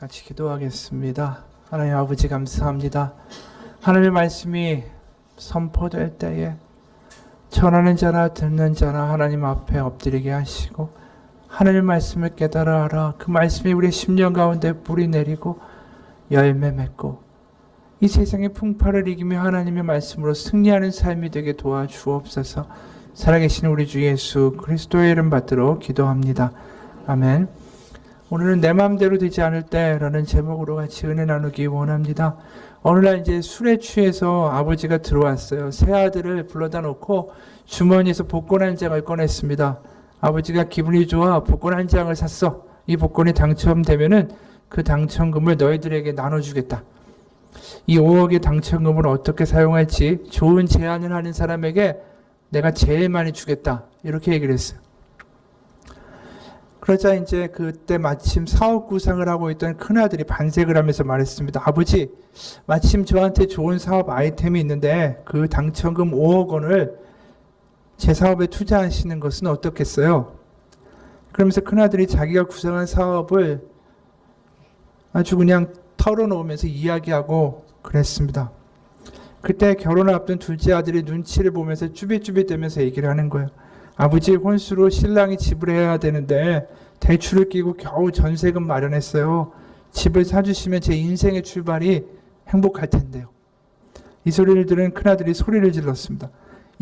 같이 기도하겠습니다. 하나님 아버지 감사합니다. 하나님의 말씀이 선포될 때에 전하는 자나 듣는 자나 하나님 앞에 엎드리게 하시고 하나님의 말씀을 깨달아 알아 그 말씀이 우리의 심령 가운데 뿌리 내리고 열매 맺고 이 세상의 풍파를 이기며 하나님의 말씀으로 승리하는 삶이 되게 도와주옵소서. 살아계신 우리 주 예수 그리스도의 이름 받들어 기도합니다. 아멘. 오늘은 내 마음대로 되지 않을 때라는 제목으로 같이 은혜 나누기 원합니다. 어느 날 이제 술에 취해서 아버지가 들어왔어요. 새 아들을 불러다 놓고 주머니에서 복권 한 장을 꺼냈습니다. 아버지가 기분이 좋아 복권 한 장을 샀어. 이 복권이 당첨되면은 그 당첨금을 너희들에게 나눠주겠다. 이 5억의 당첨금을 어떻게 사용할지 좋은 제안을 하는 사람에게 내가 제일 많이 주겠다. 이렇게 얘기를 했어요. 그러자 이제 그때 마침 사업 구상을 하고 있던 큰아들이 반색을 하면서 말했습니다. 아버지, 마침 저한테 좋은 사업 아이템이 있는데 그 당첨금 5억 원을 제 사업에 투자하시는 것은 어떻겠어요? 그러면서 큰아들이 자기가 구상한 사업을 아주 그냥 털어놓으면서 이야기하고 그랬습니다. 그때 결혼을 앞둔 둘째 아들이 눈치를 보면서 쭈삣쭈삣대면서 얘기를 하는 거예요. 아버지, 혼수로 신랑이 집을 해야 되는데 대출을 끼고 겨우 전세금 마련했어요. 집을 사주시면 제 인생의 출발이 행복할 텐데요. 이 소리를 들은 큰아들이 소리를 질렀습니다.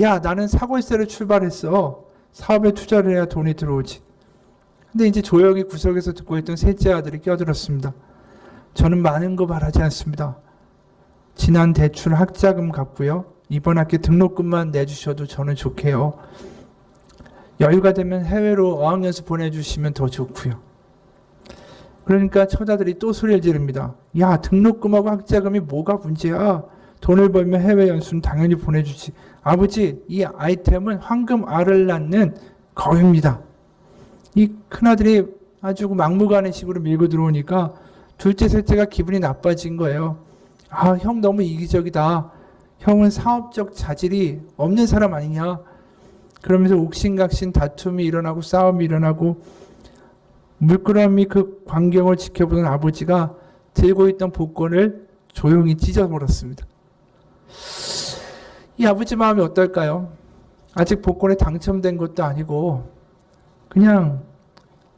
야, 나는 사골세로 출발했어. 사업에 투자를 해야 돈이 들어오지. 근데 이제 조용히 구석에서 듣고 있던 셋째 아들이 끼어들었습니다. 저는 많은 거 바라지 않습니다. 지난 대출 학자금 갚고요. 이번 학기 등록금만 내주셔도 저는 좋게요. 여유가 되면 해외로 어학연수 보내주시면 더 좋고요. 그러니까 처자들이 또 소리를 지릅니다. 야, 등록금하고 학자금이 뭐가 문제야? 돈을 벌면 해외 연수는 당연히 보내주지. 아버지, 이 아이템은 황금 알을 낳는 거입니다. 이 큰아들이 아주 막무가내식으로 밀고 들어오니까 둘째, 셋째가 기분이 나빠진 거예요. 아, 형 너무 이기적이다. 형은 사업적 자질이 없는 사람 아니냐. 그러면서 옥신각신 다툼이 일어나고 싸움이 일어나고 물끄러미 그 광경을 지켜보던 아버지가 들고 있던 복권을 조용히 찢어버렸습니다. 이 아버지 마음이 어떨까요? 아직 복권에 당첨된 것도 아니고 그냥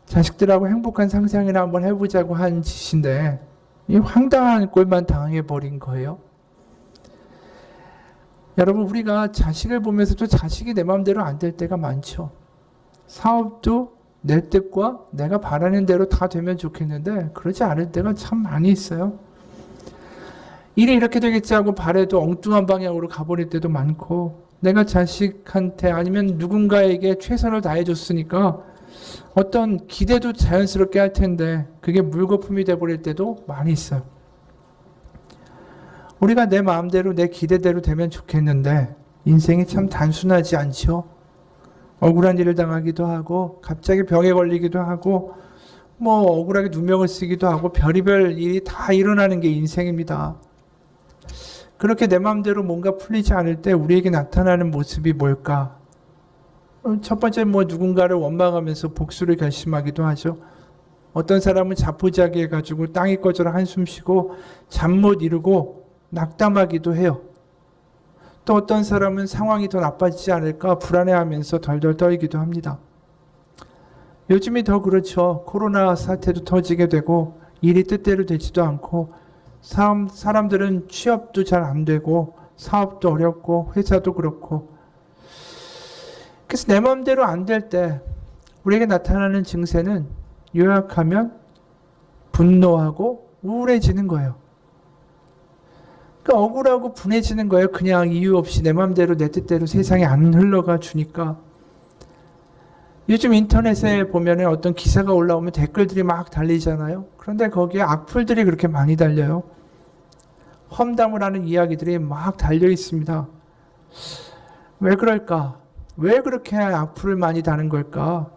자식들하고 행복한 상상이나 한번 해보자고 한 짓인데 이 황당한 꼴만 당해버린 거예요. 여러분, 우리가 자식을 보면서도 자식이 내 마음대로 안 될 때가 많죠. 사업도 내 뜻과 내가 바라는 대로 다 되면 좋겠는데 그러지 않을 때가 참 많이 있어요. 일이 이렇게 되겠지 하고 바래도 엉뚱한 방향으로 가버릴 때도 많고 내가 자식한테 아니면 누군가에게 최선을 다해줬으니까 어떤 기대도 자연스럽게 할 텐데 그게 물거품이 돼버릴 때도 많이 있어요. 우리가 내 마음대로 내 기대대로 되면 좋겠는데 인생이 참 단순하지 않죠. 억울한 일을 당하기도 하고 갑자기 병에 걸리기도 하고 뭐 억울하게 누명을 쓰기도 하고 별의별 일이 다 일어나는 게 인생입니다. 그렇게 내 마음대로 뭔가 풀리지 않을 때 우리에게 나타나는 모습이 뭘까? 첫 번째 누군가를 원망하면서 복수를 결심하기도 하죠. 어떤 사람은 자포자기해가지고 땅이 꺼져라 한숨 쉬고 잠 못 이루고 낙담하기도 해요. 또 어떤 사람은 상황이 더 나빠지지 않을까 불안해하면서 덜덜 떨기도 합니다. 요즘이 더 그렇죠. 코로나 사태도 터지게 되고 일이 뜻대로 되지도 않고 사람들은 취업도 잘 안 되고 사업도 어렵고 회사도 그렇고 그래서 내 마음대로 안 될 때 우리에게 나타나는 증세는 요약하면 분노하고 우울해지는 거예요. 그러니까 억울하고 분해지는 거예요. 그냥 이유 없이 내 마음대로 내 뜻대로 세상이 안 흘러가 주니까. 요즘 인터넷에 보면 어떤 기사가 올라오면 댓글들이 막 달리잖아요. 그런데 거기에 악플들이 그렇게 많이 달려요. 험담을 하는 이야기들이 막 달려 있습니다. 왜 그럴까? 왜 그렇게 악플을 많이 다는 걸까?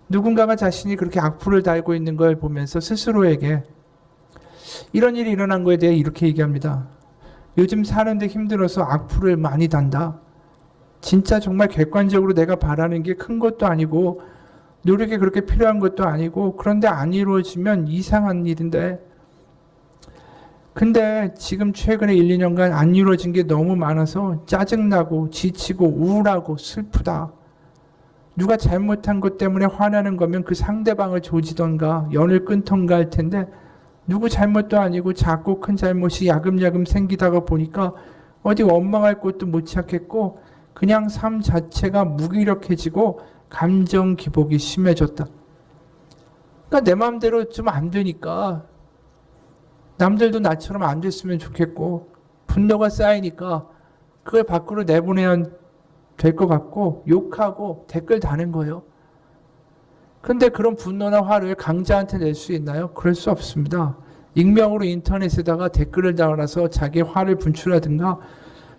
누군가가 자신이 그렇게 악플을 달고 있는 걸 보면서 스스로에게 이런 일이 일어난 거에 대해 이렇게 얘기합니다. 요즘 사는데 힘들어서 악플을 많이 단다. 진짜 정말 객관적으로 내가 바라는 게 큰 것도 아니고 노력이 그렇게 필요한 것도 아니고, 그런데 안 이루어지면 이상한 일인데, 근데 지금 최근에 1, 2년간 안 이루어진 게 너무 많아서 짜증나고 지치고 우울하고 슬프다. 누가 잘못한 것 때문에 화나는 거면 그 상대방을 조지던가 연을 끊던가 할 텐데, 누구 잘못도 아니고 작고 큰 잘못이 야금야금 생기다가 보니까 어디 원망할 곳도 못 찾겠고, 그냥 삶 자체가 무기력해지고 감정 기복이 심해졌다. 그러니까 내 마음대로 좀 안 되니까, 남들도 나처럼 안 됐으면 좋겠고, 분노가 쌓이니까 그걸 밖으로 내보내야 될 것 같고, 욕하고 댓글 다는 거예요. 근데 그런 분노나 화를 강자한테 낼 수 있나요? 그럴 수 없습니다. 익명으로 인터넷에다가 댓글을 달아서 자기의 화를 분출하든가,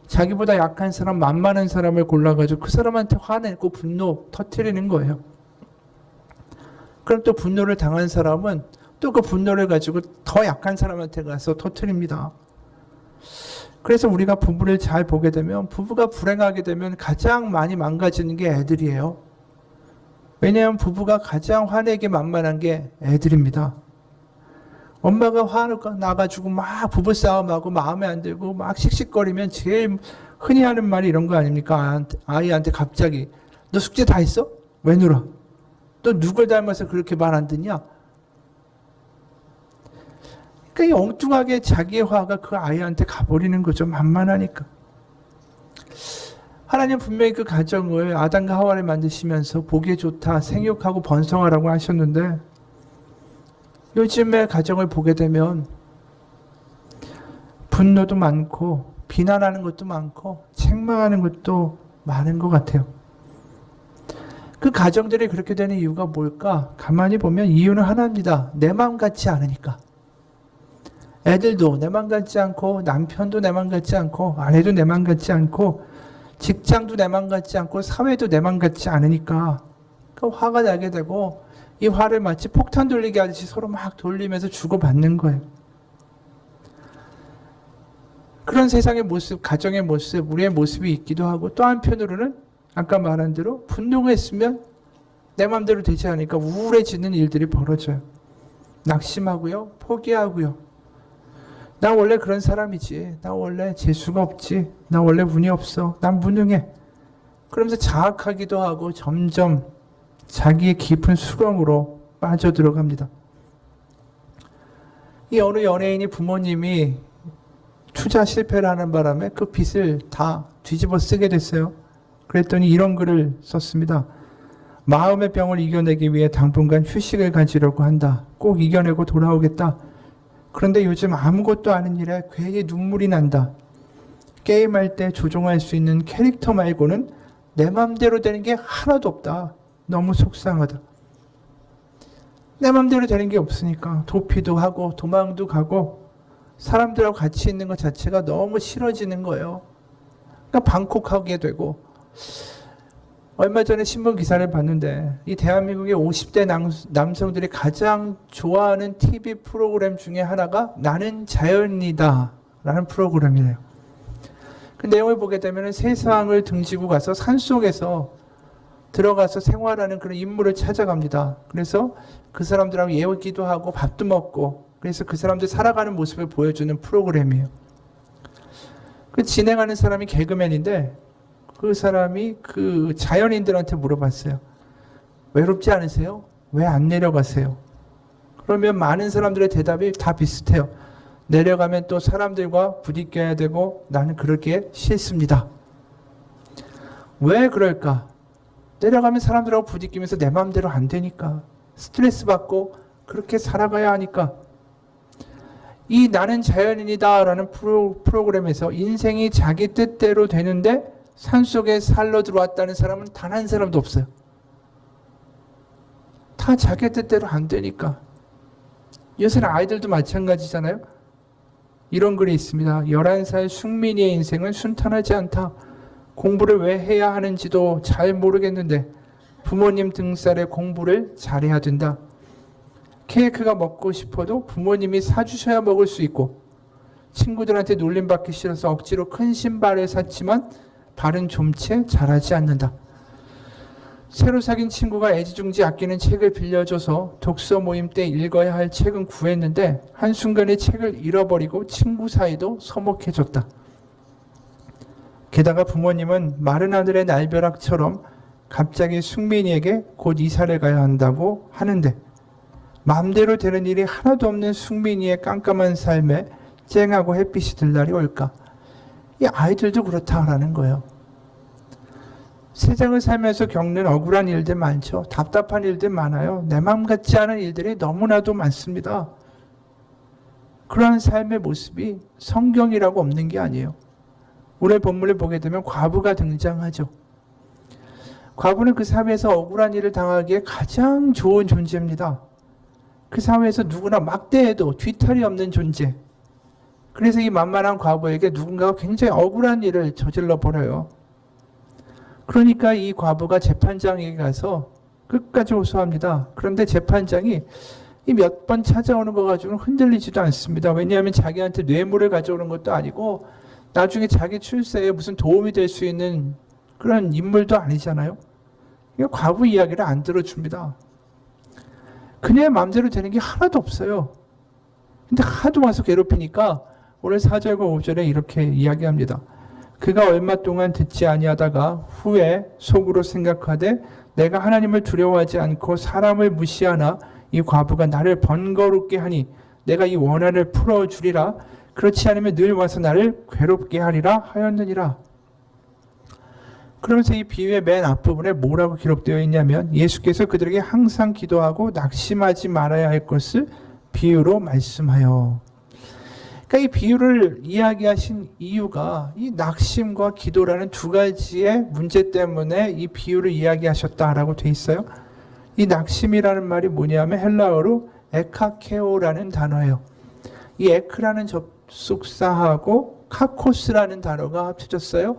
자기보다 약한 사람, 만만한 사람을 골라가지고 그 사람한테 화내고 분노 터뜨리는 거예요. 그럼 또 분노를 당한 사람은 또 그 분노를 가지고 더 약한 사람한테 가서 터뜨립니다. 그래서 우리가 부부를 잘 보게 되면, 부부가 불행하게 되면 가장 많이 망가지는 게 애들이에요. 왜냐하면 부부가 가장 화내게 만만한 게 애들입니다. 엄마가 화가 나가지고 막 부부싸움하고 마음에 안 들고 막 씩씩거리면 제일 흔히 하는 말이 이런 거 아닙니까? 아이한테 갑자기 너 숙제 다 했어? 왜 놀아? 또 누굴 닮아서 그렇게 말 안 듣냐? 그러니까 엉뚱하게 자기의 화가 그 아이한테 가버리는 거죠. 만만하니까. 하나님 분명히 그 가정을 아담과 하와를 만드시면서 보기에 좋다, 생육하고 번성하라고 하셨는데, 요즘의 가정을 보게 되면 분노도 많고 비난하는 것도 많고 책망하는 것도 많은 것 같아요. 그 가정들이 그렇게 되는 이유가 뭘까? 가만히 보면 이유는 하나입니다. 내 마음 같지 않으니까. 애들도 내 맘 같지 않고, 남편도 내 맘 같지 않고, 아내도 내 맘 같지 않고, 직장도 내 맘 같지 않고, 사회도 내 맘 같지 않으니까 그 화가 나게 되고, 이 화를 마치 폭탄 돌리기 하듯이 서로 막 돌리면서 주고받는 거예요. 그런 세상의 모습, 가정의 모습, 우리의 모습이 있기도 하고, 또 한편으로는 아까 말한 대로 분노했으면 내 맘대로 되지 않으니까 우울해지는 일들이 벌어져요. 낙심하고요, 포기하고요. 나 원래 그런 사람이지. 나 원래 재수가 없지. 나 원래 운이 없어. 난 무능해. 그러면서 자학하기도 하고 점점 자기의 깊은 수렁으로 빠져들어갑니다. 이 어느 연예인이 부모님이 투자 실패를 하는 바람에 그 빚을 다 뒤집어 쓰게 됐어요. 그랬더니 이런 글을 썼습니다. 마음의 병을 이겨내기 위해 당분간 휴식을 가지려고 한다. 꼭 이겨내고 돌아오겠다. 그런데 요즘 아무것도 아닌 일에 괜히 눈물이 난다. 게임할 때 조종할 수 있는 캐릭터 말고는 내 맘대로 되는 게 하나도 없다. 너무 속상하다. 내 맘대로 되는 게 없으니까 도피도 하고 도망도 가고 사람들하고 같이 있는 것 자체가 너무 싫어지는 거예요. 그러니까 방콕하게 되고, 얼마 전에 신문 기사를 봤는데 이 대한민국의 50대 남성들이 가장 좋아하는 TV 프로그램 중에 하나가 나는 자연이다 라는 프로그램이래요. 그 내용을 보게 되면 세상을 등지고 가서 산속에서 들어가서 생활하는 그런 인물을 찾아갑니다. 그래서 그 사람들하고 얘기도 하고 밥도 먹고, 그래서 그 사람들 살아가는 모습을 보여주는 프로그램이에요. 그 진행하는 사람이 개그맨인데, 그 사람이 그 자연인들한테 물어봤어요. 외롭지 않으세요? 왜 안 내려가세요? 그러면 많은 사람들의 대답이 다 비슷해요. 내려가면 또 사람들과 부딪혀야 되고 나는 그렇게 싫습니다. 왜 그럴까? 내려가면 사람들하고 부딪히면서 내 마음대로 안 되니까, 스트레스 받고 그렇게 살아가야 하니까. 이 나는 자연인이다 라는 프로그램에서 인생이 자기 뜻대로 되는데 산속에 살러 들어왔다는 사람은 단 한 사람도 없어요. 다 자기 뜻대로 안 되니까. 요새는 아이들도 마찬가지잖아요. 이런 글이 있습니다. 11살 숙민이의 인생은 순탄하지 않다. 공부를 왜 해야 하는지도 잘 모르겠는데 부모님 등살에 공부를 잘해야 된다. 케이크가 먹고 싶어도 부모님이 사주셔야 먹을 수 있고, 친구들한테 놀림받기 싫어서 억지로 큰 신발을 샀지만 발은 좀 채 자라지 않는다. 새로 사귄 친구가 애지중지 아끼는 책을 빌려줘서 독서 모임 때 읽어야 할 책은 구했는데 한순간에 책을 잃어버리고 친구 사이도 서먹해졌다. 게다가 부모님은 마른 하늘의 날벼락처럼 갑자기 승민이에게 곧 이사를 가야 한다고 하는데 마음대로 되는 일이 하나도 없는 승민이의 깜깜한 삶에 쨍하고 햇빛이 들 날이 올까? 이 아이들도 그렇다라는 거예요. 세상을 살면서 겪는 억울한 일들 많죠. 답답한 일들 많아요. 내 마음 같지 않은 일들이 너무나도 많습니다. 그러한 삶의 모습이 성경이라고 없는 게 아니에요. 오늘 본문을 보게 되면 과부가 등장하죠. 과부는 그 사회에서 억울한 일을 당하기에 가장 좋은 존재입니다. 그 사회에서 누구나 막대해도 뒤탈이 없는 존재. 그래서 이 만만한 과부에게 누군가가 굉장히 억울한 일을 저질러 버려요. 그러니까 이 과부가 재판장에게 가서 끝까지 호소합니다. 그런데 재판장이 이 몇 번 찾아오는 거 가지고는 흔들리지도 않습니다. 왜냐하면 자기한테 뇌물을 가져오는 것도 아니고 나중에 자기 출세에 무슨 도움이 될 수 있는 그런 인물도 아니잖아요. 과부 이야기를 안 들어줍니다. 그녀의 마음대로 되는 게 하나도 없어요. 근데 하도 와서 괴롭히니까 오늘 4절과 5절에 이렇게 이야기합니다. 그가 얼마 동안 듣지 아니하다가 후에 속으로 생각하되 내가 하나님을 두려워하지 않고 사람을 무시하나 이 과부가 나를 번거롭게 하니 내가 이 원한을 풀어주리라. 그렇지 않으면 늘 와서 나를 괴롭게 하리라 하였느니라. 그러면서 이 비유의 맨 앞부분에 뭐라고 기록되어 있냐면 예수께서 그들에게 항상 기도하고 낙심하지 말아야 할 것을 비유로 말씀하여. 그러니까 이 비유를 이야기하신 이유가 이 낙심과 기도라는 두 가지의 문제 때문에 이 비유를 이야기하셨다라고 돼 있어요. 이 낙심이라는 말이 뭐냐면 헬라어로 에카케오라는 단어예요. 이 에크라는 접속사하고 카코스라는 단어가 합쳐졌어요.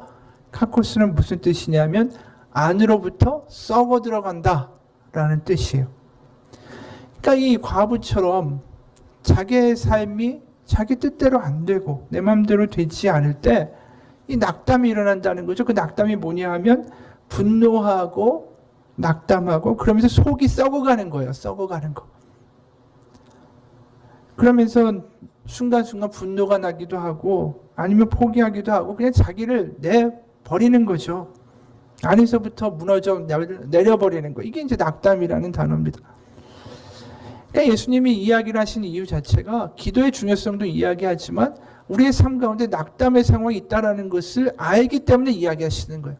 카코스는 무슨 뜻이냐면 안으로부터 썩어 들어간다 라는 뜻이에요. 그러니까 이 과부처럼 자기의 삶이 자기 뜻대로 안 되고 내 마음대로 되지 않을 때 이 낙담이 일어난다는 거죠. 그 낙담이 뭐냐 하면 분노하고 낙담하고 그러면서 속이 썩어가는 거예요. 썩어가는 거. 그러면서 순간순간 분노가 나기도 하고 아니면 포기하기도 하고 그냥 자기를 내버리는 거죠. 안에서부터 무너져 내려버리는 거. 이게 이제 낙담이라는 단어입니다. 그러니까 예수님이 이야기를 하신 이유 자체가 기도의 중요성도 이야기하지만 우리의 삶 가운데 낙담의 상황이 있다는 것을 알기 때문에 이야기하시는 거예요.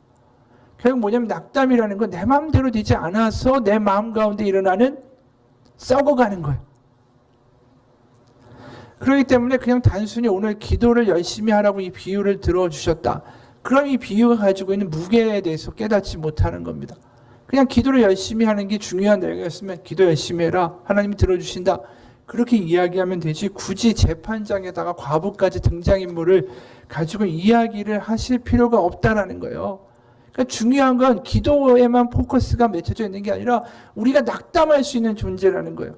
결국 뭐냐면 낙담이라는 건 내 마음대로 되지 않아서 내 마음 가운데 일어나는 썩어가는 거예요. 그렇기 때문에 그냥 단순히 오늘 기도를 열심히 하라고 이 비유를 들어주셨다. 그럼 이 비유가 가지고 있는 무게에 대해서 깨닫지 못하는 겁니다. 그냥 기도를 열심히 하는 게 중요한 내용이었으면 기도 열심히 해라. 하나님이 들어주신다. 그렇게 이야기하면 되지 굳이 재판장에다가 과부까지 등장인물을 가지고 이야기를 하실 필요가 없다라는 거예요. 그러니까 중요한 건 기도에만 포커스가 맺혀져 있는 게 아니라 우리가 낙담할 수 있는 존재라는 거예요.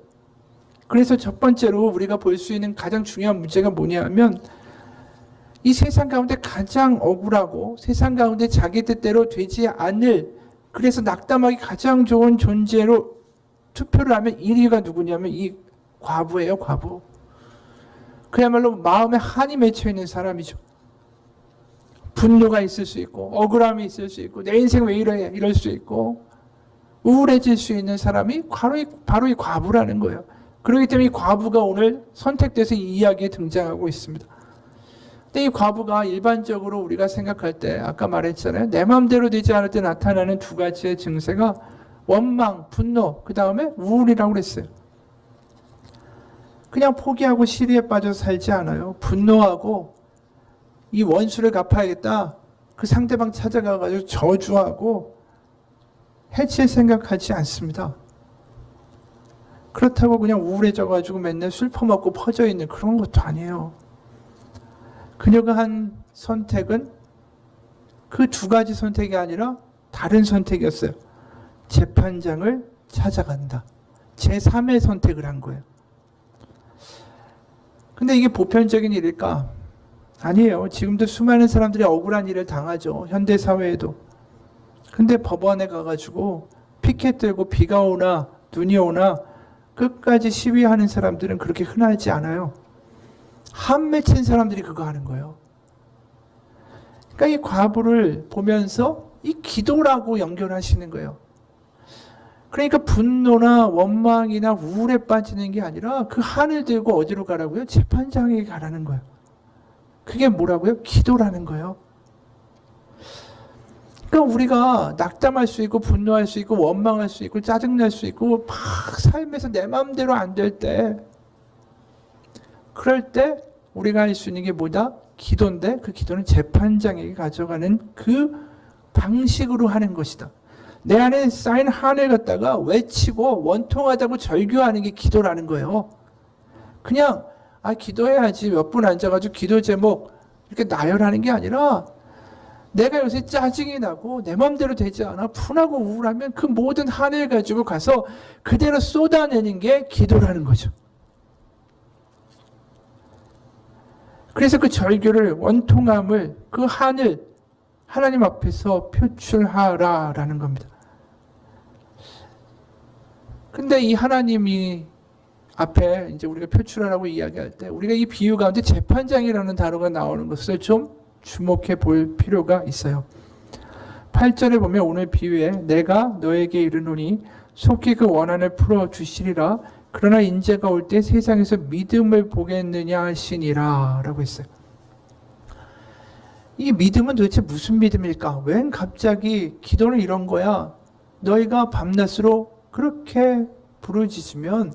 그래서 첫 번째로 우리가 볼 수 있는 가장 중요한 문제가 뭐냐면 이 세상 가운데 가장 억울하고 세상 가운데 자기 뜻대로 되지 않을 그래서 낙담하기 가장 좋은 존재로 투표를 하면 1위가 누구냐면 이 과부예요. 과부. 그야말로 마음에 한이 맺혀 있는 사람이죠. 분노가 있을 수 있고 억울함이 있을 수 있고 내 인생 왜 이래 이럴 수 있고 우울해질 수 있는 사람이 바로 이 과부라는 거예요. 그렇기 때문에 이 과부가 오늘 선택돼서 이 이야기에 등장하고 있습니다. 근데 이 과부가 일반적으로 우리가 생각할 때 아까 말했잖아요. 내 마음대로 되지 않을 때 나타나는 두 가지의 증세가 원망, 분노, 그 다음에 우울이라고 그랬어요. 그냥 포기하고 시리에 빠져서 살지 않아요. 분노하고 이 원수를 갚아야겠다. 그 상대방 찾아가가지고 저주하고 해칠 생각하지 않습니다. 그렇다고 그냥 우울해져가지고 맨날 술 퍼먹고 퍼져 있는 그런 것도 아니에요. 그녀가 한 선택은 그 두 가지 선택이 아니라 다른 선택이었어요. 재판장을 찾아간다. 제3의 선택을 한 거예요. 근데 이게 보편적인 일일까? 아니에요. 지금도 수많은 사람들이 억울한 일을 당하죠. 현대사회에도. 근데 법원에 가가지고 피켓 들고 비가 오나 눈이 오나 끝까지 시위하는 사람들은 그렇게 흔하지 않아요. 한 맺힌 사람들이 그거 하는 거예요. 그러니까 이 과부를 보면서 이 기도라고 연결하시는 거예요. 그러니까 분노나 원망이나 우울에 빠지는 게 아니라 그 한을 들고 어디로 가라고요? 재판장에 가라는 거예요. 그게 뭐라고요? 기도라는 거예요. 그러니까 우리가 낙담할 수 있고 분노할 수 있고 원망할 수 있고 짜증날 수 있고 막 삶에서 내 마음대로 안 될 때, 그럴 때 우리가 할 수 있는 게 뭐다? 기도인데 그 기도는 재판장에게 가져가는 그 방식으로 하는 것이다. 내 안에 쌓인 한을 갖다가 외치고 원통하다고 절규하는 게 기도라는 거예요. 그냥 기도해야지 몇 분 앉아가지고 기도 제목 이렇게 나열하는 게 아니라 내가 요새 짜증이 나고 내 마음대로 되지 않아 분하고 우울하면 그 모든 한을 가지고 가서 그대로 쏟아내는 게 기도라는 거죠. 그래서 그 절규를, 원통함을, 그 한을 하나님 앞에서 표출하라라는 겁니다. 근데 이 하나님이 앞에 이제 우리가 표출하라고 이야기할 때 우리가 이 비유 가운데 재판장이라는 단어가 나오는 것을 좀 주목해 볼 필요가 있어요. 8절에 보면 오늘 비유에 내가 너에게 이르노니 속히 그 원한을 풀어 주시리라. 그러나 인재가 올 때 세상에서 믿음을 보겠느냐 하시니라 라고 했어요. 이 믿음은 도대체 무슨 믿음일까? 웬 갑자기 기도는 이런 거야. 너희가 밤낮으로 그렇게 부르짖으면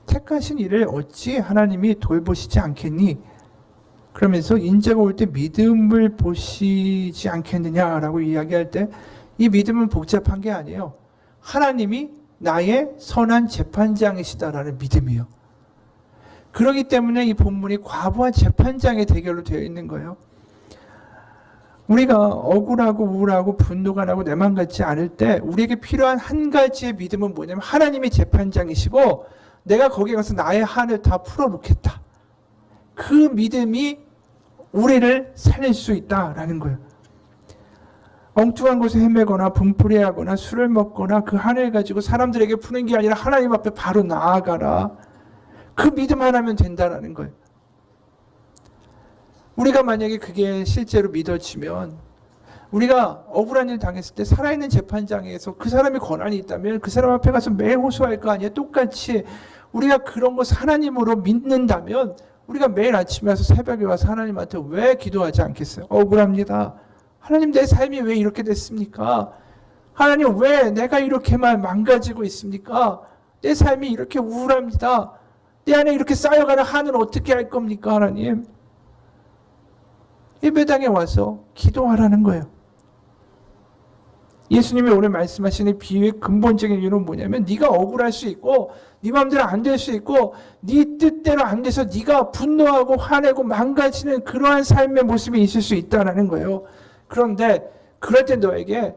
택하신 이를 어찌 하나님이 돌보시지 않겠니? 그러면서 인자가 올 때 믿음을 보시지 않겠느냐라고 이야기할 때 이 믿음은 복잡한 게 아니에요. 하나님이 나의 선한 재판장이시다라는 믿음이에요. 그렇기 때문에 이 본문이 과부와 재판장의 대결로 되어 있는 거예요. 우리가 억울하고 우울하고 분노가 나고 내 맘 같지 않을 때 우리에게 필요한 한 가지의 믿음은 뭐냐면 하나님이 재판장이시고 내가 거기에 가서 나의 한을 다 풀어놓겠다. 그 믿음이 우리를 살릴 수 있다라는 거예요. 엉뚱한 곳에 헤매거나 분풀이하거나 술을 먹거나 그 한을 가지고 사람들에게 푸는 게 아니라 하나님 앞에 바로 나아가라. 그 믿음 하나면 된다라는 거예요. 우리가 만약에 그게 실제로 믿어지면 우리가 억울한 일 당했을 때 살아있는 재판장에서 그 사람이 권한이 있다면 그 사람 앞에 가서 매일 호소할 거 아니에요. 똑같이 우리가 그런 것을 하나님으로 믿는다면 우리가 매일 아침에 와서 새벽에 와서 하나님한테 왜 기도하지 않겠어요? 억울합니다. 하나님 내 삶이 왜 이렇게 됐습니까? 하나님 왜 내가 이렇게만 망가지고 있습니까? 내 삶이 이렇게 우울합니다. 내 안에 이렇게 쌓여가는 한은 어떻게 할 겁니까 하나님? 예배당에 와서 기도하라는 거예요. 예수님이 오늘 말씀하시는 비유의 근본적인 이유는 뭐냐면 네가 억울할 수 있고 네 마음대로 안 될 수 있고 네 뜻대로 안 돼서 네가 분노하고 화내고 망가지는 그러한 삶의 모습이 있을 수 있다는 거예요. 그런데 그럴 때 너에게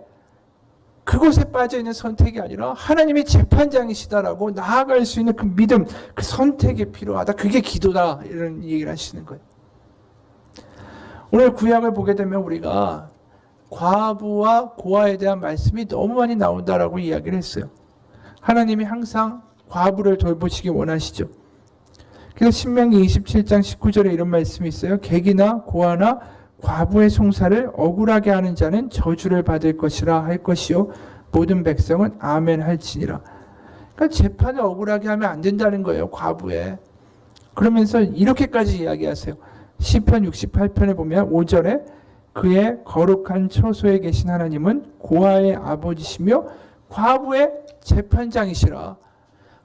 그곳에 빠져있는 선택이 아니라 하나님이 재판장이시다라고 나아갈 수 있는 그 믿음, 그 선택이 필요하다. 그게 기도다. 이런 얘기를 하시는 거예요. 오늘 구약을 보게 되면 우리가 과부와 고아에 대한 말씀이 너무 많이 나온다라고 이야기를 했어요. 하나님이 항상 과부를 돌보시기 원하시죠. 그래서 신명기 27장 19절에 이런 말씀이 있어요. 객이나 고아나 과부의 송사를 억울하게 하는 자는 저주를 받을 것이라 할 것이요 모든 백성은 아멘 할지니라. 그러니까 재판을 억울하게 하면 안 된다는 거예요. 과부에. 그러면서 이렇게까지 이야기하세요. 시편 68편에 보면 5절에 그의 거룩한 처소에 계신 하나님은 고아의 아버지시며 과부의 재판장이시라.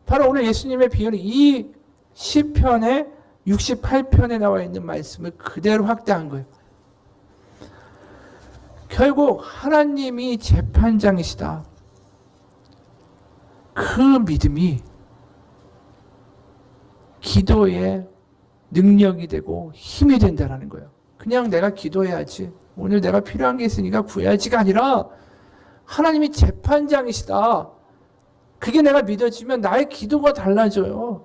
바로 오늘 예수님의 비유는 이 시편의 68편에 나와 있는 말씀을 그대로 확대한 거예요. 결국 하나님이 재판장이시다. 그 믿음이 기도의 능력이 되고 힘이 된다는 거예요. 그냥 내가 기도해야지. 오늘 내가 필요한 게 있으니까 구해야지가 아니라 하나님이 재판장이시다. 그게 내가 믿어지면 나의 기도가 달라져요.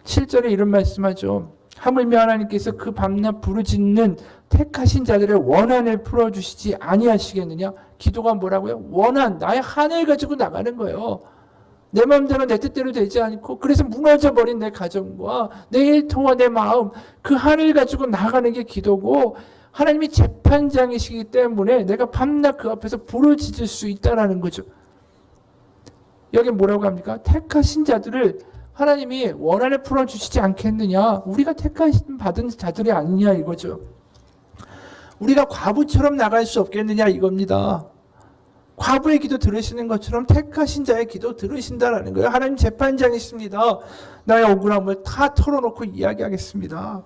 7절에 이런 말씀하죠. 하물며 하나님께서 그 밤낮 부르짖는 택하신 자들의 원한을 풀어주시지 아니하시겠느냐? 기도가 뭐라고요? 원한, 나의 한을 가지고 나가는 거예요. 내 마음대로 내 뜻대로 되지 않고, 그래서 무너져버린 내 가정과 내 일터와 내 마음, 그 한을 가지고 나가는 게 기도고, 하나님이 재판장이시기 때문에 내가 밤낮 그 앞에서 부르짖을 수 있다는 거죠. 여기 뭐라고 합니까? 택하신 자들을 하나님이 원한을 풀어주시지 않겠느냐? 우리가 택하신 받은 자들이 아니냐 이거죠. 우리가 과부처럼 나갈 수 없겠느냐 이겁니다. 과부의 기도 들으시는 것처럼 택하신 자의 기도 들으신다라는 거예요. 하나님 재판장이십니다. 나의 억울함을 다 털어놓고 이야기하겠습니다.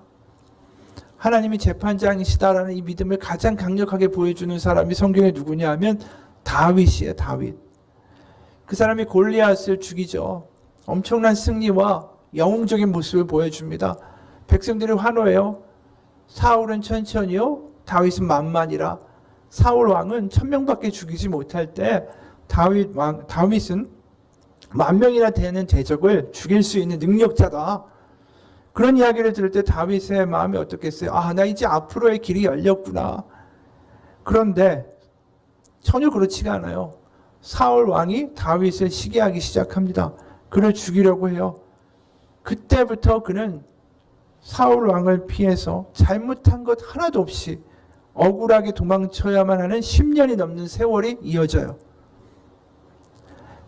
하나님이 재판장이시다라는 이 믿음을 가장 강력하게 보여주는 사람이 성경에 누구냐 하면 다윗이에요. 다윗. 그 사람이 골리앗을 죽이죠. 엄청난 승리와 영웅적인 모습을 보여줍니다. 백성들이 환호해요. 사울은 천천히요, 다윗은 만만이라. 사울 왕은 1000명밖에 죽이지 못할 때 다윗은 10,000명이나 되는 대적을 죽일 수 있는 능력자다. 그런 이야기를 들을 때 다윗의 마음이 어떻겠어요? 아, 나 이제 앞으로의 길이 열렸구나. 그런데 전혀 그렇지가 않아요. 사울 왕이 다윗을 시기하기 시작합니다. 그를 죽이려고 해요. 그때부터 그는 사울 왕을 피해서 잘못한 것 하나도 없이 억울하게 도망쳐야만 하는 10년이 넘는 세월이 이어져요.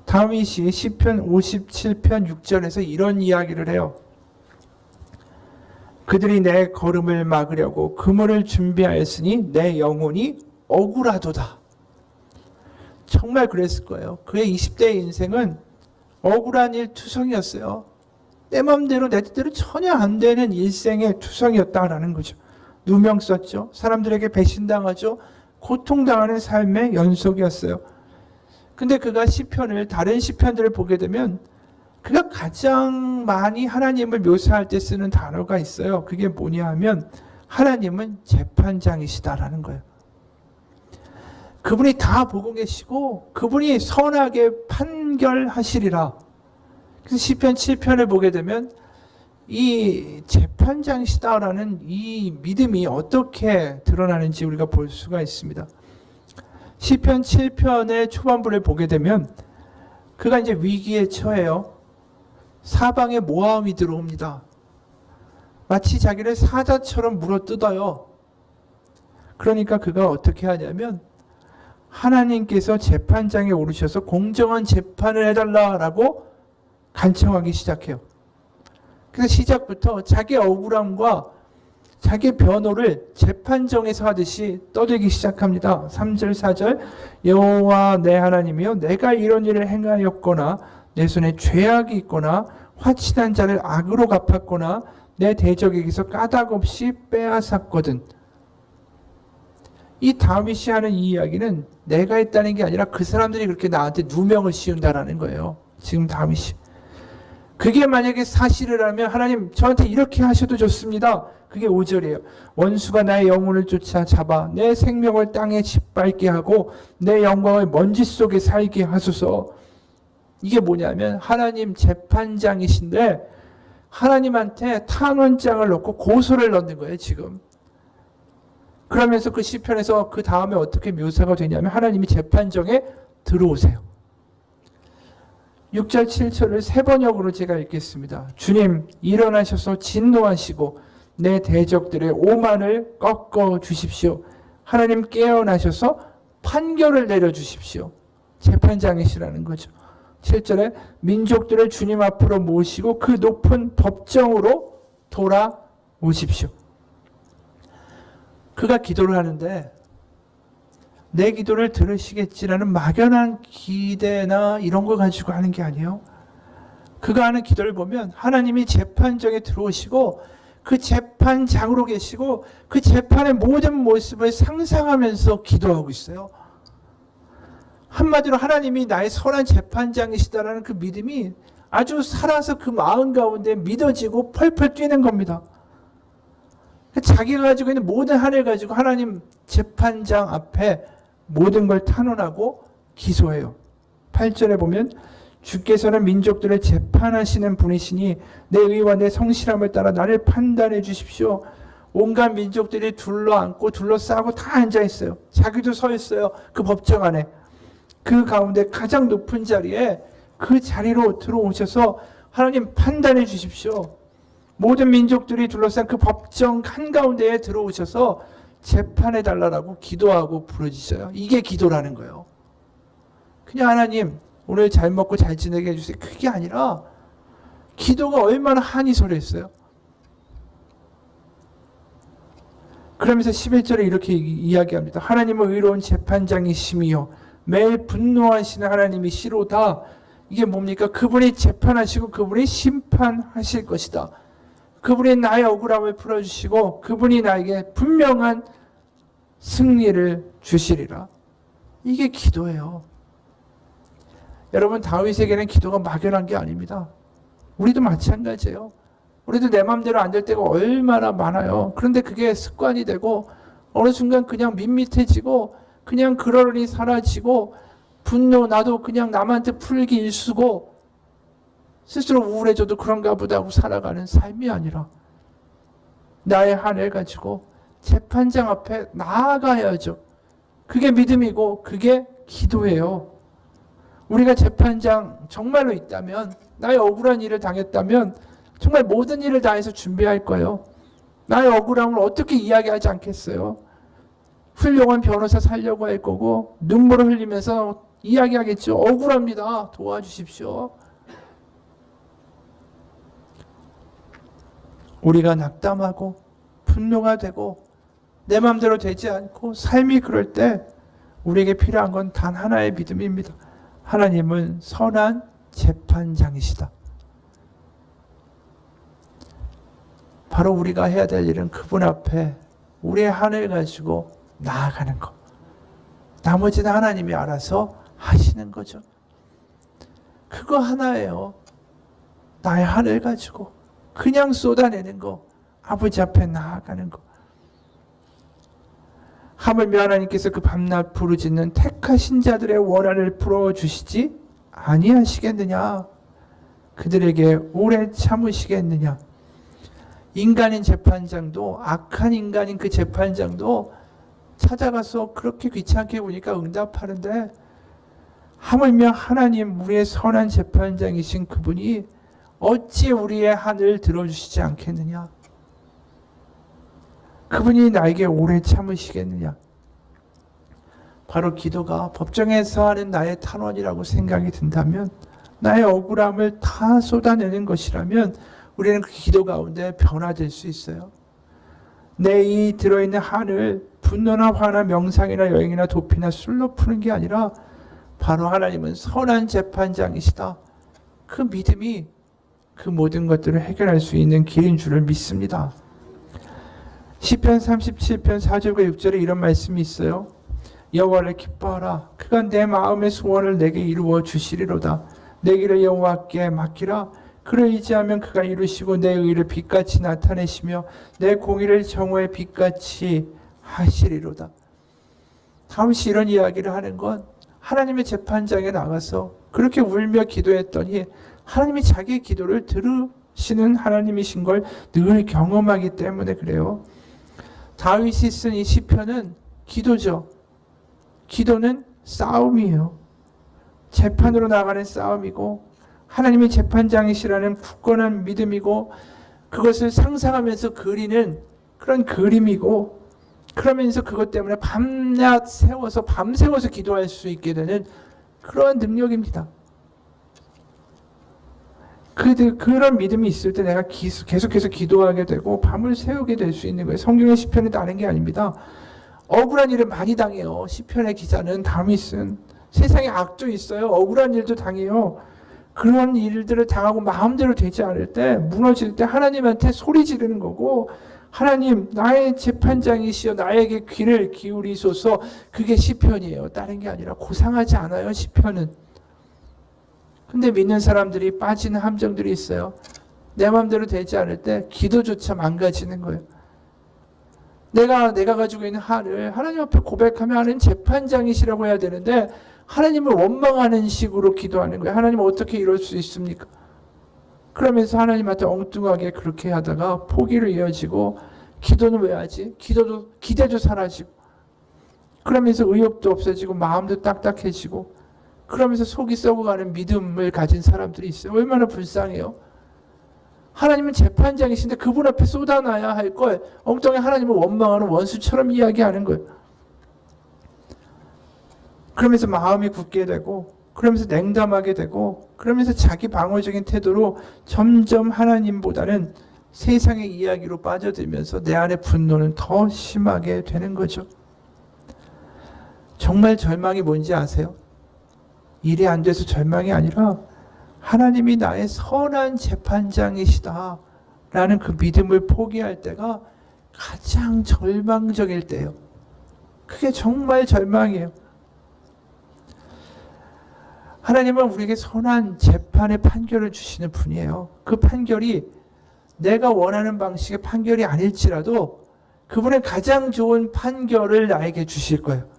다윗이 시편 57편 6절에서 이런 이야기를 해요. 그들이 내 걸음을 막으려고 그물을 준비하였으니 내 영혼이 억울하도다. 정말 그랬을 거예요. 그의 20대의 인생은 억울한 일 투성이었어요. 내 마음대로 내 뜻대로 전혀 안 되는 일생의 투성이었다라는 거죠. 누명 썼죠. 사람들에게 배신당하죠. 고통당하는 삶의 연속이었어요. 근데 그가 시편을, 다른 시편들을 보게 되면 그가 가장 많이 하나님을 묘사할 때 쓰는 단어가 있어요. 그게 뭐냐 하면 하나님은 재판장이시다라는 거예요. 그분이 다 보고 계시고 그분이 선하게 판결하시리라. 그래서 시편 7편을 보게 되면 이 재판장이시다라는 이 믿음이 어떻게 드러나는지 우리가 볼 수가 있습니다. 시편 7편의 초반부를 보게 되면 그가 이제 위기에 처해요. 사방에 모함이 들어옵니다. 마치 자기를 사자처럼 물어뜯어요. 그러니까 그가 어떻게 하냐면 하나님께서 재판장에 오르셔서 공정한 재판을 해달라라고 간청하기 시작해요. 그래서 시작부터 자기 억울함과 자기 변호를 재판정에서 하듯이 떠들기 시작합니다. 3절 4절 여호와 내 하나님이여 내가 이런 일을 행하였거나 내 손에 죄악이 있거나 화친한 자를 악으로 갚았거나 내 대적에게서 까닭없이 빼앗았거든. 이 다윗이 하는 이 이야기는 내가 했다는 게 아니라 그 사람들이 그렇게 나한테 누명을 씌운다라는 거예요. 지금 다윗이. 그게 만약에 사실이라면 하나님 저한테 이렇게 하셔도 좋습니다. 그게 5절이에요. 원수가 나의 영혼을 쫓아 잡아 내 생명을 땅에 짓밟게 하고 내 영광을 먼지 속에 살게 하소서. 이게 뭐냐면 하나님 재판장이신데 하나님한테 탄원장을 넣고 고소를 넣는 거예요 지금. 그러면서 그 시편에서 그 다음에 어떻게 묘사가 되냐면 하나님이 재판정에 들어오세요. 6절 7절을 세 번역으로 제가 읽겠습니다. 주님 일어나셔서 진노하시고 내 대적들의 오만을 꺾어 주십시오. 하나님 깨어나셔서 판결을 내려주십시오. 재판장이시라는 거죠. 7절에 민족들을 주님 앞으로 모시고 그 높은 법정으로 돌아오십시오. 그가 기도를 하는데 내 기도를 들으시겠지라는 막연한 기대나 이런 거 가지고 하는 게 아니에요. 그가 하는 기도를 보면 하나님이 재판정에 들어오시고 그 재판장으로 계시고 그 재판의 모든 모습을 상상하면서 기도하고 있어요. 한마디로 하나님이 나의 선한 재판장이시다라는 그 믿음이 아주 살아서 그 마음 가운데 믿어지고 펄펄 뛰는 겁니다. 자기가 가지고 있는 모든 한을 가지고 하나님 재판장 앞에 모든 걸 탄원하고 기소해요. 8절에 보면 주께서는 민족들을 재판하시는 분이시니 내 의와 내 성실함을 따라 나를 판단해 주십시오. 온갖 민족들이 둘러앉고 둘러싸고 다 앉아있어요. 자기도 서 있어요. 그 법정 안에. 그 가운데 가장 높은 자리에 그 자리로 들어오셔서 하나님 판단해 주십시오. 모든 민족들이 둘러싼 그 법정 한가운데에 들어오셔서 재판해 달라고 기도하고 부르짖어요. 이게 기도라는 거예요. 그냥 하나님 오늘 잘 먹고 잘 지내게 해주세요. 그게 아니라 기도가 얼마나 한이 소리했어요. 그러면서 11절에 이렇게 이야기합니다. 하나님은 의로운 재판장이시며 매일 분노하시는 하나님이시로다. 이게 뭡니까? 그분이 재판하시고 그분이 심판하실 것이다. 그분이 나의 억울함을 풀어주시고 그분이 나에게 분명한 승리를 주시리라. 이게 기도예요. 여러분, 다윗에게는 기도가 막연한 게 아닙니다. 우리도 마찬가지예요. 우리도 내 마음대로 안 될 때가 얼마나 많아요. 그런데 그게 습관이 되고 어느 순간 그냥 밋밋해지고 그냥 그러려니 사라지고 분노 나도 그냥 남한테 풀기 일쑤고 스스로 우울해져도 그런가 보다 하고 살아가는 삶이 아니라 나의 한을 가지고 재판장 앞에 나아가야죠. 그게 믿음이고 그게 기도예요. 우리가 재판장 정말로 있다면, 나의 억울한 일을 당했다면 정말 모든 일을 다해서 준비할 거예요. 나의 억울함을 어떻게 이야기하지 않겠어요? 훌륭한 변호사 살려고 할 거고 눈물을 흘리면서 이야기하겠죠. 억울합니다. 도와주십시오. 우리가 낙담하고 분노가 되고 내 마음대로 되지 않고 삶이 그럴 때 우리에게 필요한 건 단 하나의 믿음입니다. 하나님은 선한 재판장이시다. 바로 우리가 해야 될 일은 그분 앞에 우리의 한을 가지고 나아가는 것. 나머지는 하나님이 알아서 하시는 거죠. 그거 하나예요. 나의 한을 가지고 그냥 쏟아내는 거. 아버지 앞에 나아가는 거. 하물며 하나님께서 그 밤낮 부르짖는 택하신 자들의 원한을 풀어주시지 아니하시겠느냐. 그들에게 오래 참으시겠느냐. 인간인 재판장도, 악한 인간인 그 재판장도 찾아가서 그렇게 귀찮게 보니까 응답하는데, 하물며 하나님 우리의 선한 재판장이신 그분이 어찌 우리의 한을 들어주시지 않겠느냐. 그분이 나에게 오래 참으시겠느냐. 바로 기도가 법정에서 하는 나의 탄원이라고 생각이 든다면, 나의 억울함을 다 쏟아내는 것이라면 우리는 그 기도 가운데 변화될 수 있어요. 내 이 들어있는 한을 분노나 화나 명상이나 여행이나 도피나 술로 푸는 게 아니라 바로 하나님은 선한 재판장이시다. 그 믿음이 그 모든 것들을 해결할 수 있는 길인 줄을 믿습니다. 시편 37편 4절과 6절에 이런 말씀이 있어요. 여호와를 기뻐하라. 그가 내 마음의 소원을 내게 이루어 주시리로다. 내 길을 여호와께 맡기라. 그를 의지하면 그가 이루시고 내 의를 빛같이 나타내시며 내 공의를 정오의 빛같이 하시리로다. 다윗이 이런 이야기를 하는 건 하나님의 재판장에 나가서 그렇게 울며 기도했더니 하나님이 자기의 기도를 들으시는 하나님이신 걸 늘 경험하기 때문에 그래요. 다윗이 쓴 이 시편은 기도죠. 기도는 싸움이에요. 재판으로 나가는 싸움이고 하나님의 재판장이시라는 굳건한 믿음이고 그것을 상상하면서 그리는 그런 그림이고, 그러면서 그것 때문에 밤낮 세워서 밤새워서 기도할 수 있게 되는 그러한 능력입니다. 그런 믿음이 있을 때 내가 계속해서 기도하게 되고 밤을 새우게 될 수 있는 거예요. 성경의 시편이 다른 게 아닙니다. 억울한 일을 많이 당해요. 시편의 기자는, 다윗은. 세상에 악도 있어요. 억울한 일도 당해요. 그런 일들을 당하고 마음대로 되지 않을 때, 무너질 때 하나님한테 소리 지르는 거고, 하나님 나의 재판장이시여 나에게 귀를 기울이소서. 그게 시편이에요. 다른 게 아니라. 고상하지 않아요, 시편은. 근데 믿는 사람들이 빠지는 함정들이 있어요. 내 마음대로 되지 않을 때 기도조차 망가지는 거예요. 내가 가지고 있는 한을 하나님 앞에 고백하면 하나님 재판장이시라고 해야 되는데 하나님을 원망하는 식으로 기도하는 거예요. 하나님 어떻게 이럴 수 있습니까? 그러면서 하나님한테 엉뚱하게 그렇게 하다가 포기로 이어지고 기도는 왜 하지? 기대도 사라지고 그러면서 의욕도 없어지고 마음도 딱딱해지고 그러면서 속이 썩어가는 믿음을 가진 사람들이 있어요. 얼마나 불쌍해요. 하나님은 재판장이신데 그분 앞에 쏟아놔야 할 걸 엉뚱하게 하나님을 원망하는 원수처럼 이야기하는 거예요. 그러면서 마음이 굳게 되고 그러면서 냉담하게 되고 그러면서 자기 방어적인 태도로 점점 하나님보다는 세상의 이야기로 빠져들면서 내 안의 분노는 더 심하게 되는 거죠. 정말 절망이 뭔지 아세요? 일이 안 돼서 절망이 아니라 하나님이 나의 선한 재판장이시다 라는 그 믿음을 포기할 때가 가장 절망적일 때예요. 그게 정말 절망이에요. 하나님은 우리에게 선한 재판의 판결을 주시는 분이에요. 그 판결이 내가 원하는 방식의 판결이 아닐지라도 그분의 가장 좋은 판결을 나에게 주실 거예요.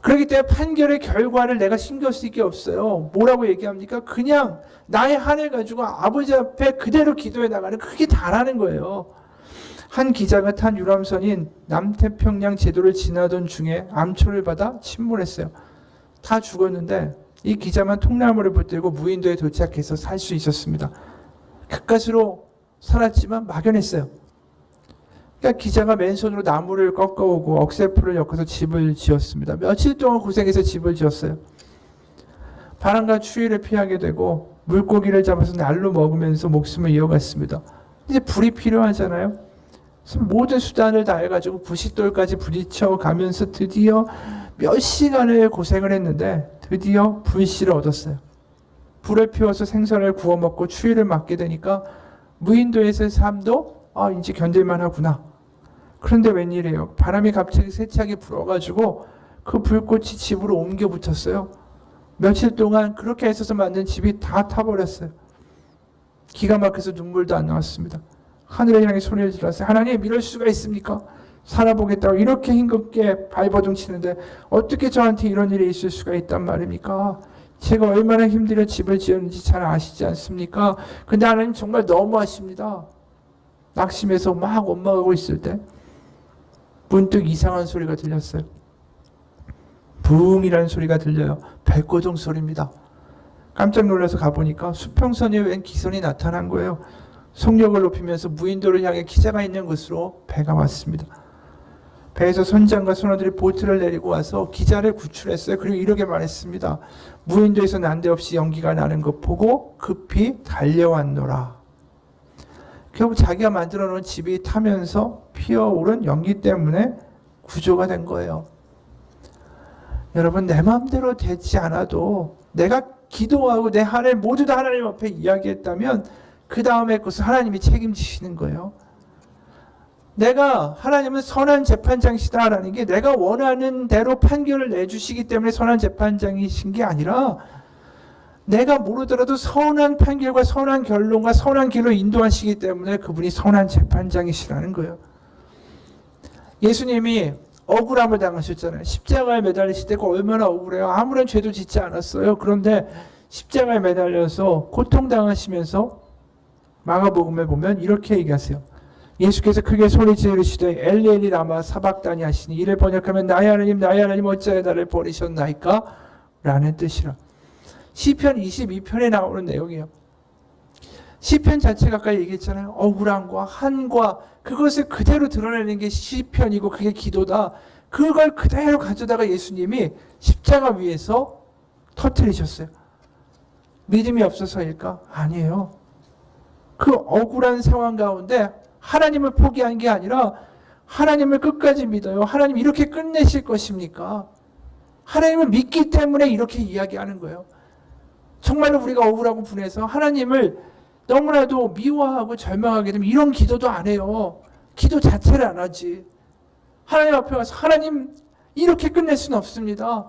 그렇기 때문에 판결의 결과를 내가 신경 쓸 게 없어요. 뭐라고 얘기합니까? 그냥 나의 한을 가지고 아버지 앞에 그대로 기도해 나가는 그게 다라는 거예요. 한 기자가 탄 유람선인 남태평양 제도를 지나던 중에 암초를 받아 침몰했어요. 다 죽었는데 이 기자만 통나무를 붙들고 무인도에 도착해서 살 수 있었습니다. 가까스로 살았지만 막연했어요. 그러니까 기자가 맨손으로 나무를 꺾어오고 억새풀을 엮어서 집을 지었습니다. 며칠 동안 고생해서 집을 지었어요. 바람과 추위를 피하게 되고 물고기를 잡아서 날로 먹으면서 목숨을 이어갔습니다. 이제 불이 필요하잖아요. 그래서 모든 수단을 다해가지고 부싯돌까지 부딪혀 가면서 드디어 몇 시간을 고생을 했는데 드디어 불씨를 얻었어요. 불을 피워서 생선을 구워 먹고 추위를 맞게 되니까 무인도에서의 삶도 이제 견딜만 하구나. 그런데 웬일이에요? 바람이 갑자기 세차게 불어가지고 그 불꽃이 집으로 옮겨 붙었어요. 며칠 동안 그렇게 애써서 만든 집이 다 타버렸어요. 기가 막혀서 눈물도 안 나왔습니다. 하늘을 향해 소리를 질렀어요. 하나님, 이럴 수가 있습니까? 살아보겠다고 이렇게 힘겹게 발버둥 치는데 어떻게 저한테 이런 일이 있을 수가 있단 말입니까? 제가 얼마나 힘들어 집을 지었는지 잘 아시지 않습니까? 근데 하나님 정말 너무하십니다. 낙심해서 막 원망하고 있을 때 문득 이상한 소리가 들렸어요. 붕이라는 소리가 들려요. 백고동 소리입니다. 깜짝 놀라서 가보니까 수평선에 웬 기선이 나타난 거예요. 속력을 높이면서 무인도를 향해 기자가 있는 곳으로 배가 왔습니다. 배에서 선장과 선원들이 보트를 내리고 와서 기자를 구출했어요. 그리고 이렇게 말했습니다. 무인도에서 난데없이 연기가 나는 것 보고 급히 달려왔노라. 결국 자기가 만들어 놓은 집이 타면서 피어오른 연기 때문에 구조가 된 거예요. 여러분, 내 마음대로 되지 않아도 내가 기도하고 내 한을 모두 다 하나님 앞에 이야기했다면 그 다음에 것을 하나님이 책임지시는 거예요. 내가 하나님은 선한 재판장이시다라는 게 내가 원하는 대로 판결을 내주시기 때문에 선한 재판장이신 게 아니라 내가 모르더라도 선한 판결과 선한 결론과 선한 길로 인도하시기 때문에 그분이 선한 재판장이시라는 거예요. 예수님이 억울함을 당하셨잖아요. 십자가에 매달리실 때가 얼마나 억울해요. 아무런 죄도 짓지 않았어요. 그런데 십자가에 매달려서 고통당하시면서 마가복음에 보면 이렇게 얘기하세요. 예수께서 크게 소리 지르시되 엘리 엘리 라마 사박다니 하시니 이를 번역하면 나의 하나님 어찌하여 나를 버리셨나이까? 라는 뜻이라. 시편 22편에 나오는 내용이에요. 시편 자체가 아까 얘기했잖아요. 억울함과 한과 그것을 그대로 드러내는 게 시편이고 그게 기도다. 그걸 그대로 가져다가 예수님이 십자가 위에서 터뜨리셨어요. 믿음이 없어서일까? 아니에요. 그 억울한 상황 가운데 하나님을 포기한 게 아니라 하나님을 끝까지 믿어요. 하나님 이렇게 끝내실 것입니까? 하나님을 믿기 때문에 이렇게 이야기하는 거예요. 정말로 우리가 억울하고 분해서 하나님을 너무나도 미워하고 절망하게 되면 이런 기도도 안 해요. 기도 자체를 안 하지. 하나님 앞에 와서 하나님 이렇게 끝낼 수는 없습니다.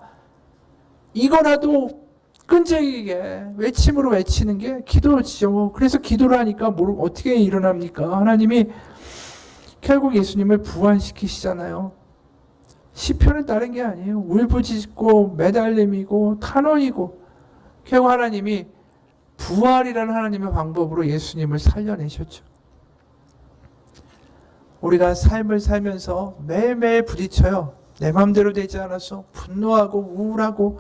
이거라도 끈질기게 외침으로 외치는 게 기도죠. 그래서 기도를 하니까 어떻게 일어납니까? 하나님이 결국 예수님을 부활시키시잖아요. 시편은 다른 게 아니에요. 울부짖고 매달림이고 탄원이고 결국 하나님이 부활이라는 하나님의 방법으로 예수님을 살려내셨죠. 우리가 삶을 살면서 매일매일 부딪혀요. 내 마음대로 되지 않아서 분노하고 우울하고.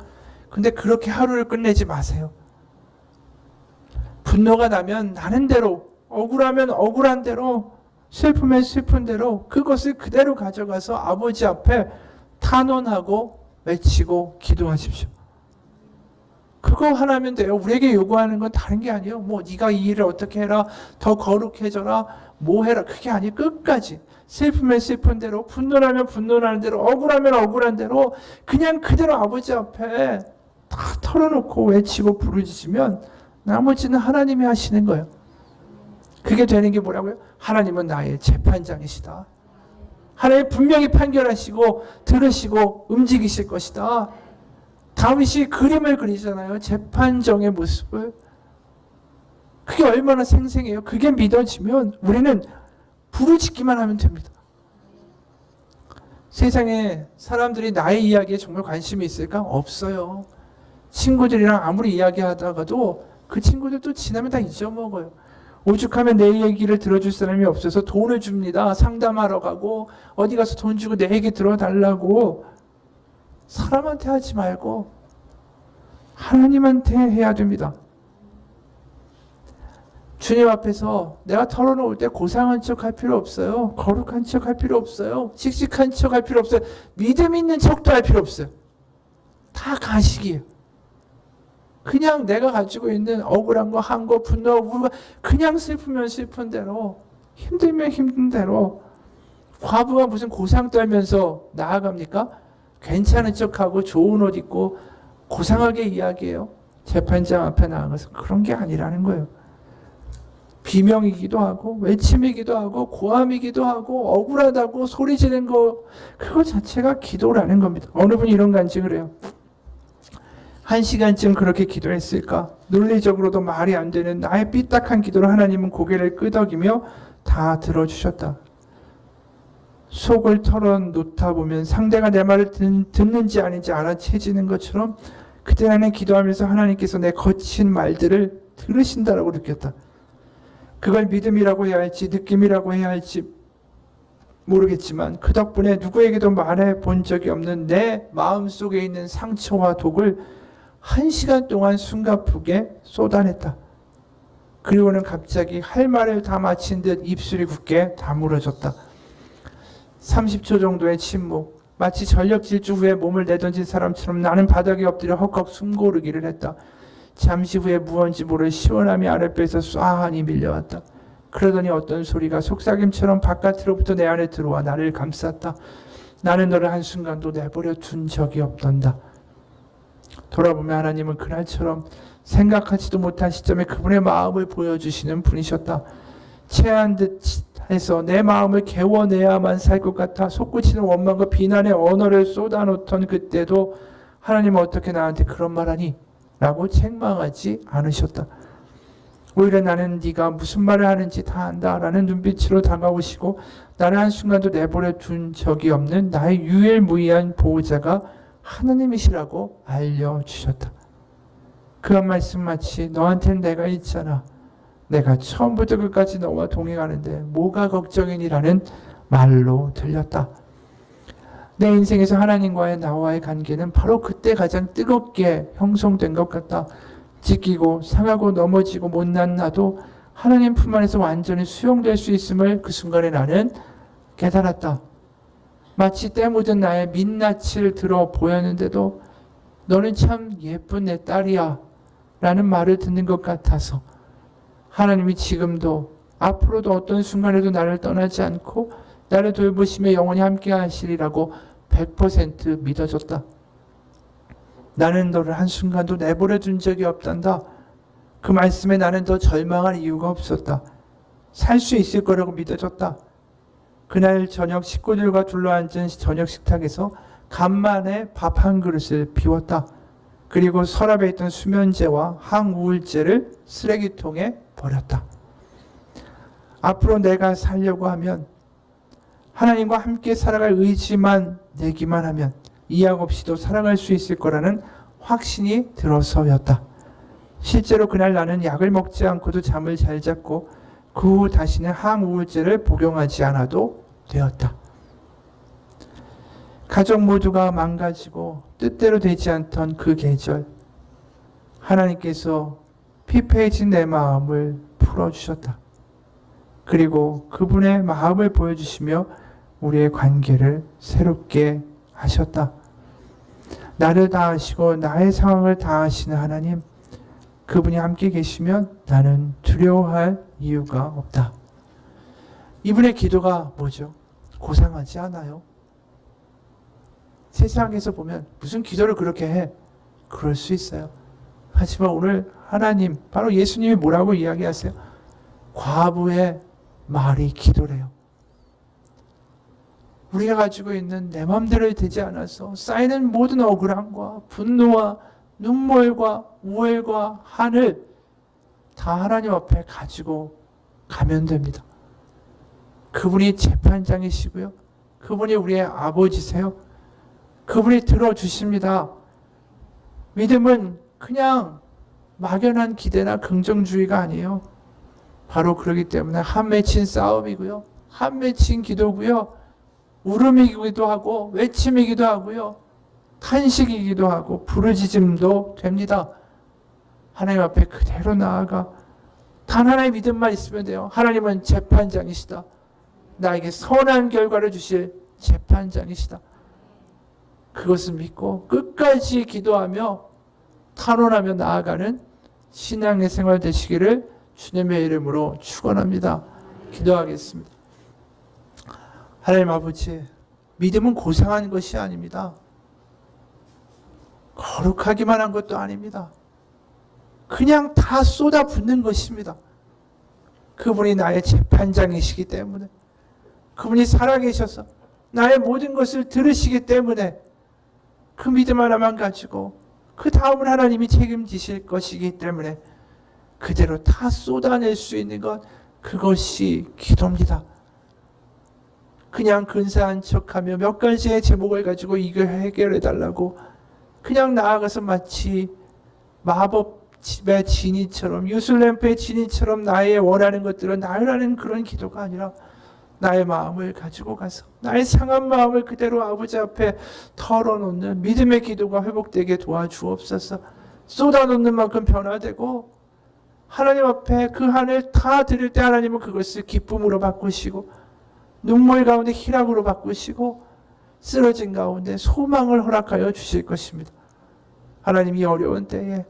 근데 그렇게 하루를 끝내지 마세요. 분노가 나면 나는 대로, 억울하면 억울한 대로, 슬프면 슬픈 대로 그것을 그대로 가져가서 아버지 앞에 탄원하고 외치고 기도하십시오. 그거 하나면 돼요. 우리에게 요구하는 건 다른 게 아니에요. 뭐 네가 이 일을 어떻게 해라, 더 거룩해져라, 뭐 해라, 그게 아니에요. 끝까지 슬프면 슬픈 대로, 분노하면 분노하는 대로, 억울하면 억울한 대로 그냥 그대로 아버지 앞에 다 털어놓고 외치고 부르짖으면 나머지는 하나님이 하시는 거예요. 그게 되는 게 뭐라고요? 하나님은 나의 재판장이시다. 하나님 분명히 판결하시고 들으시고 움직이실 것이다. 다윗이 그림을 그리잖아요. 재판정의 모습을. 그게 얼마나 생생해요. 그게 믿어지면 우리는 부르짖기만 하면 됩니다. 세상에 사람들이 나의 이야기에 정말 관심이 있을까? 없어요. 친구들이랑 아무리 이야기하다가도 그 친구들도 지나면 다 잊어먹어요. 오죽하면 내 얘기를 들어줄 사람이 없어서 돈을 줍니다. 상담하러 가고 어디 가서 돈 주고 내 얘기 들어달라고. 사람한테 하지 말고 하나님한테 해야 됩니다. 주님 앞에서 내가 털어놓을 때 고상한 척 할 필요 없어요. 거룩한 척 할 필요 없어요. 씩씩한 척 할 필요 없어요. 믿음 있는 척도 할 필요 없어요. 다 가식이에요. 그냥 내가 가지고 있는 억울한 거, 한 거, 분노하고 그냥 슬프면 슬픈 대로, 힘들면 힘든 대로. 과부가 무슨 고상 떨면서 나아갑니까? 괜찮은 척하고 좋은 옷 입고 고상하게 이야기해요. 재판장 앞에 나가서 그런 게 아니라는 거예요. 비명이기도 하고 외침이기도 하고 고함이기도 하고 억울하다고 소리 지르는 거, 그거 자체가 기도라는 겁니다. 어느 분이 이런 간증을 해요. 1시간쯤 그렇게 기도했을까? 논리적으로도 말이 안 되는 나의 삐딱한 기도를 하나님은 고개를 끄덕이며 다 들어주셨다. 속을 털어놓다 보면 상대가 내 말을 듣는지 아닌지 알아채지는 것처럼 그때 나는 기도하면서 하나님께서 내 거친 말들을 들으신다라고 느꼈다. 그걸 믿음이라고 해야 할지 느낌이라고 해야 할지 모르겠지만 그 덕분에 누구에게도 말해 본 적이 없는 내 마음속에 있는 상처와 독을 1시간 동안 숨가쁘게 쏟아냈다. 그리고는 갑자기 할 말을 다 마친 듯 입술이 굳게 다물어졌다. 30초 정도의 침묵, 마치 전력 질주 후에 몸을 내던진 사람처럼 나는 바닥에 엎드려 헉헉 숨고르기를 했다. 잠시 후에 무언지 모를 시원함이 아랫배에서 쏴하니 밀려왔다. 그러더니 어떤 소리가 속삭임처럼 바깥으로부터 내 안에 들어와 나를 감쌌다. 나는 너를 한순간도 내버려 둔 적이 없단다. 돌아보면 하나님은 그날처럼 생각하지도 못한 시점에 그분의 마음을 보여주시는 분이셨다. 체한 듯 해서 내 마음을 개워내야만 살 것 같아 솟구치는 원망과 비난의 언어를 쏟아놓던 그때도 하나님은 어떻게 나한테 그런 말하니? 라고 책망하지 않으셨다. 오히려 나는 네가 무슨 말을 하는지 다 안다 라는 눈빛으로 다가오시고 나를 한순간도 내버려 둔 적이 없는 나의 유일무이한 보호자가 하나님이시라고 알려주셨다. 그 말씀 마치 너한테는 내가 있잖아. 내가 처음부터 끝까지 너와 동행하는데 뭐가 걱정이니라는 말로 들렸다. 내 인생에서 하나님과의 나와의 관계는 바로 그때 가장 뜨겁게 형성된 것 같다. 찢기고 상하고 넘어지고 못난 나도 하나님 품 안에서 완전히 수용될 수 있음을 그 순간에 나는 깨달았다. 마치 때 묻은 나의 민낯을 들어 보였는데도 너는 참 예쁜 내 딸이야 라는 말을 듣는 것 같아서 하나님이 지금도 앞으로도 어떤 순간에도 나를 떠나지 않고 나를 돌보시며 영원히 함께 하시리라고 100% 믿어졌다. 나는 너를 한순간도 내버려 둔 적이 없단다. 그 말씀에 나는 더 절망할 이유가 없었다. 살 수 있을 거라고 믿어졌다. 그날 저녁 식구들과 둘러앉은 저녁 식탁에서 간만에 밥 한 그릇을 비웠다. 그리고 서랍에 있던 수면제와 항우울제를 쓰레기통에 버렸다. 앞으로 내가 살려고 하면 하나님과 함께 살아갈 의지만 내기만 하면 이약 없이도 살아갈 수 있을 거라는 확신이 들어서였다. 실제로 그날 나는 약을 먹지 않고도 잠을 잘 잤고 그 후 다시는 항우울제를 복용하지 않아도 되었다. 가족 모두가 망가지고 뜻대로 되지 않던 그 계절, 하나님께서 피폐해진 내 마음을 풀어주셨다. 그리고 그분의 마음을 보여주시며 우리의 관계를 새롭게 하셨다. 나를 다 아시고 나의 상황을 다 아시는 하나님, 그분이 함께 계시면 나는 두려워할 이유가 없다. 이분의 기도가 뭐죠? 고상하지 않아요. 세상에서 보면 무슨 기도를 그렇게 해? 그럴 수 있어요. 하지만 오늘 하나님, 바로 예수님이 뭐라고 이야기하세요? 과부의 말이 기도래요. 우리가 가지고 있는 내 마음대로 되지 않아서 쌓이는 모든 억울함과 분노와 눈물과 우열과 한을 다 하나님 앞에 가지고 가면 됩니다. 그분이 재판장이시고요. 그분이 우리의 아버지세요. 그분이 들어주십니다. 믿음은 그냥 막연한 기대나 긍정주의가 아니에요. 바로 그렇기 때문에 한 맺힌 싸움이고요. 한 맺힌 기도고요. 울음이기도 하고 외침이기도 하고요. 탄식이기도 하고 부르짖음도 됩니다. 하나님 앞에 그대로 나아가 단 하나의 믿음만 있으면 돼요. 하나님은 재판장이시다. 나에게 선한 결과를 주실 재판장이시다. 그것을 믿고 끝까지 기도하며 탄원하며 나아가는 신앙의 생활 되시기를 주님의 이름으로 축원합니다. 기도하겠습니다. 하나님 아버지, 믿음은 고상한 것이 아닙니다. 거룩하기만 한 것도 아닙니다. 그냥 다 쏟아붓는 것입니다. 그분이 나의 재판장이시기 때문에, 그분이 살아계셔서 나의 모든 것을 들으시기 때문에 그 믿음 하나만 가지고 그 다음은 하나님이 책임지실 것이기 때문에 그대로 다 쏟아낼 수 있는 것, 그것이 기도입니다. 그냥 근사한 척하며 몇 가지의 제목을 가지고 이걸 해결해달라고 그냥 나아가서 마치 마법의 지니처럼, 유술램프의 지니처럼 나의 원하는 것들을 나열하는 그런 기도가 아니라 나의 마음을 가지고 가서 나의 상한 마음을 그대로 아버지 앞에 털어놓는 믿음의 기도가 회복되게 도와주옵소서. 쏟아놓는 만큼 변화되고 하나님 앞에 그 한을 다 드릴 때 하나님은 그것을 기쁨으로 바꾸시고 눈물 가운데 희락으로 바꾸시고 쓰러진 가운데 소망을 허락하여 주실 것입니다. 하나님이 어려운 때에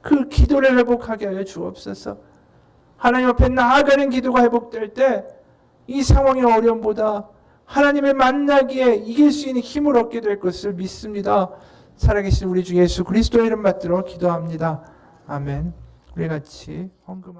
그 기도를 회복하게 하여 주옵소서. 하나님 앞에 나아가는 기도가 회복될 때 이 상황의 어려움보다 하나님을 만나기에 이길 수 있는 힘을 얻게 될 것을 믿습니다. 살아계신 우리 주 예수 그리스도의 이름 받들어 기도합니다. 아멘. 우리 같이 헌금합니다.